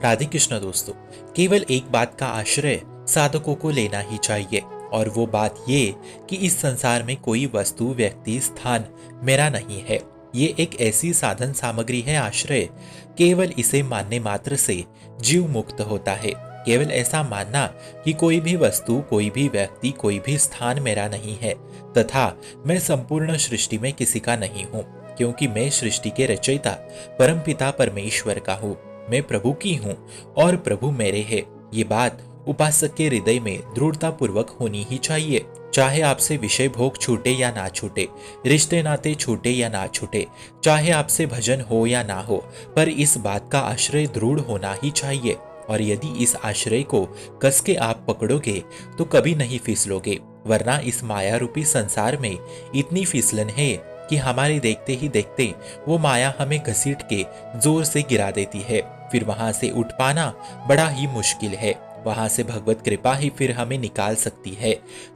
राधे कृष्ण दोस्तों, केवल एक बात का आश्रय साधकों को लेना ही चाहिए और वो बात ये कि इस संसार में कोई वस्तु, व्यक्ति, स्थान मेरा नहीं है। ये एक ऐसी साधन सामग्री है आश्रय, केवल इसे मानने मात्र से जीव मुक्त होता है। केवल ऐसा मानना कि कोई भी वस्तु, कोई भी व्यक्ति, कोई भी स्थान मेरा नहीं है तथा मैं संपूर्ण सृष्टि में किसी का नहीं हूँ, क्योंकि मैं सृष्टि के रचयिता परमपिता परमेश्वर का हूँ। मैं प्रभु की हूँ और प्रभु मेरे है। ये बात उपासक के हृदय में दृढ़ता पूर्वक होनी ही चाहिए। चाहे आपसे विषय भोग छूटे या ना छूटे, रिश्ते नाते छूटे या ना छूटे, चाहे आपसे भजन हो या ना हो, पर इस बात का आश्रय दृढ़ होना ही चाहिए। और यदि इस आश्रय को कस के आप पकड़ोगे तो कभी नहीं फिसलोगे, वरना इस माया रूपी संसार में इतनी फिसलन है कि हमारे देखते ही देखते वो माया हमें घसीट के जोर से गिरा देती है। फिर वहां से उठ पाना बड़ा ही मुश्किल है। वहां से भगवत कृपा ही फिर हमें निकाल सकती है।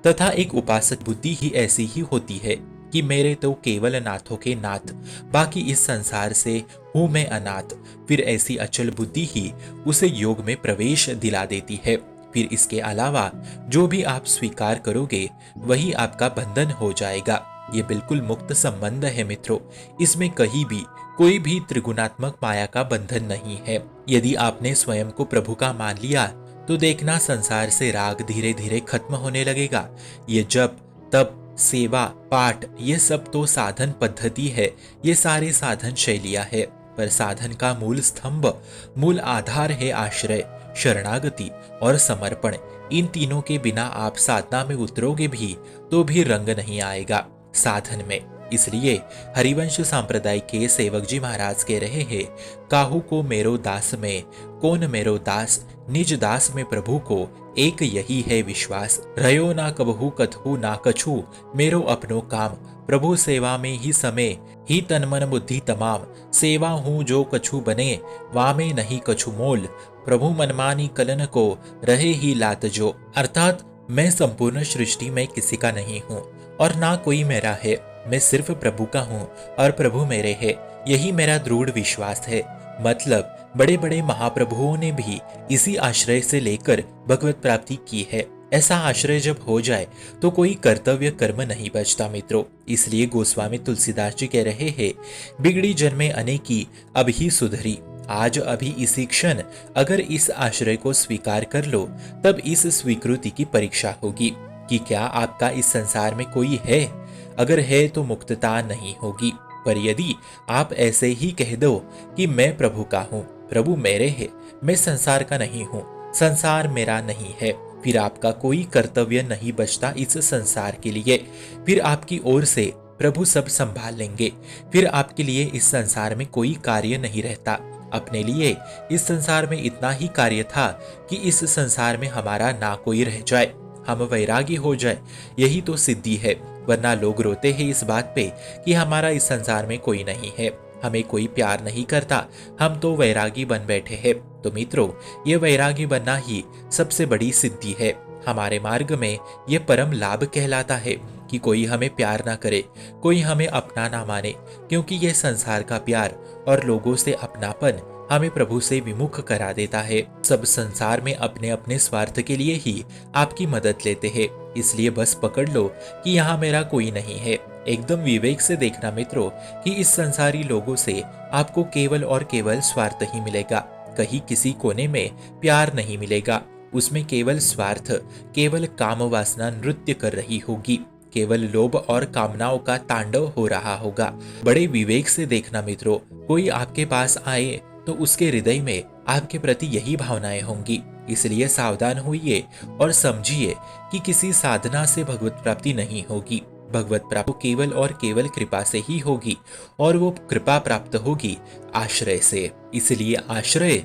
तथा एक उपासक बुद्धि ही ऐसी ही होती है कि मेरे तो केवल नाथों के नाथ, बाकी इस संसार से हूं मैं अनाथ। फिर ऐसी अचल बुद्धि ही उसे योग में प्रवेश दिला देती है। फिर इसके अलावा जो भी आप स्वीकार करोगे वही आपका बंधन हो जाएगा। ये बिल्कुल मुक्त संबंध है मित्रों। इसमें कहीं भी कोई भी त्रिगुणात्मक माया का बंधन नहीं है। यदि आपने स्वयं को प्रभु का मान लिया तो देखना संसार से राग धीरे धीरे खत्म होने लगेगा। ये जप, तप, सेवा, पाठ, ये सब तो साधन पद्धति है, ये सारे साधन शैलियां है। पर साधन का मूल स्तंभ, मूल आधार है आश्रय, शरणागति और समर्पण। इन तीनों के बिना आप साधना में उतरोगे भी तो भी रंग नहीं आएगा साधन में। इसलिए हरिवंश संप्रदाय के सेवक जी महाराज कह रहे हैं, काहू को मेरो दास में, कौन मेरो दास, निज दास में प्रभु को एक यही है विश्वास। रयो ना कबहू कथू ना कछु, मेरो अपनो काम, प्रभु सेवा में ही समय, ही तन मन बुद्धि तमाम। सेवा हूँ जो कछु बने, वामे नहीं कछु मोल, प्रभु मनमानी कलन को रहे ही लात जो। अर्थात मैं संपूर्ण सृष्टि में किसी का नहीं हूँ और ना कोई मेरा है। मैं सिर्फ प्रभु का हूँ और प्रभु मेरे है। यही मेरा दृढ़ विश्वास है। मतलब बड़े बड़े महाप्रभुओं ने भी इसी आश्रय से लेकर भगवत प्राप्ति की है। ऐसा आश्रय जब हो जाए तो कोई कर्तव्य कर्म नहीं बचता मित्रों। इसलिए गोस्वामी तुलसीदास जी कह रहे हैं, बिगड़ी जन्मे अनेकी अब ही सुधरी। आज अभी इसी क्षण अगर इस आश्रय को स्वीकार कर लो, तब इस स्वीकृति की परीक्षा होगी कि क्या आपका इस संसार में कोई है। अगर है तो मुक्तता नहीं होगी। पर यदि आप ऐसे ही कह दो कि मैं प्रभु का हूँ, प्रभु मेरे है, मैं संसार का नहीं हूँ, संसार मेरा नहीं है, फिर आपका कोई कर्तव्य नहीं बचता इस संसार के लिए। फिर आपकी ओर से प्रभु सब संभाल लेंगे। फिर आपके लिए इस संसार में कोई कार्य नहीं रहता। अपने लिए इस संसार में इतना ही कार्य था कि इस संसार में हमारा ना कोई रह जाए, हम वैरागी हो जाए। यही तो सिद्धि है। वरना लोग रोते हैं इस बात पे कि हमारा इस संसार में कोई नहीं है, हमें कोई प्यार नहीं करता, हम तो वैरागी बन बैठे हैं। तो मित्रों, ये वैरागी बनना ही सबसे बड़ी सिद्धि है। हमारे मार्ग में ये परम लाभ कहलाता है कि कोई हमें प्यार ना करे, कोई हमें अपना ना माने, क्योंकि ये संसार का प्यार और लोगों से अपनापन हमें प्रभु से विमुख करा देता है। सब संसार में अपने अपने स्वार्थ के लिए ही आपकी मदद लेते हैं। इसलिए बस पकड़ लो कि यहाँ मेरा कोई नहीं है। एकदम विवेक से देखना मित्रों कि इस संसारी लोगों से आपको केवल और केवल स्वार्थ ही मिलेगा। कहीं किसी कोने में प्यार नहीं मिलेगा। उसमें केवल स्वार्थ, केवल काम वासना नृत्य कर रही होगी। केवल लोभ और कामनाओं का तांडव हो रहा होगा। बड़े विवेक से देखना मित्रों, कोई आपके पास आए तो उसके हृदय में आपके प्रति यही भावनाएं होंगी। इसलिए सावधान होइए और समझिए कि किसी साधना से भगवत प्राप्ति नहीं होगी। भगवत प्राप्ति केवल और केवल कृपा से ही होगी और वो कृपा प्राप्त होगी आश्रय से। इसलिए आश्रय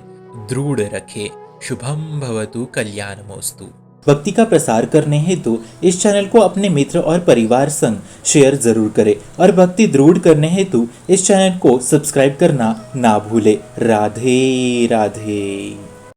दृढ़ रखे। शुभम भवतु कल्याणमोस्तु। भक्ति का प्रसार करने हेतु इस चैनल को अपने मित्र और परिवार संग शेयर जरूर करें और भक्ति दृढ़ करने हेतु इस चैनल को सब्सक्राइब करना ना भूले। राधे राधे।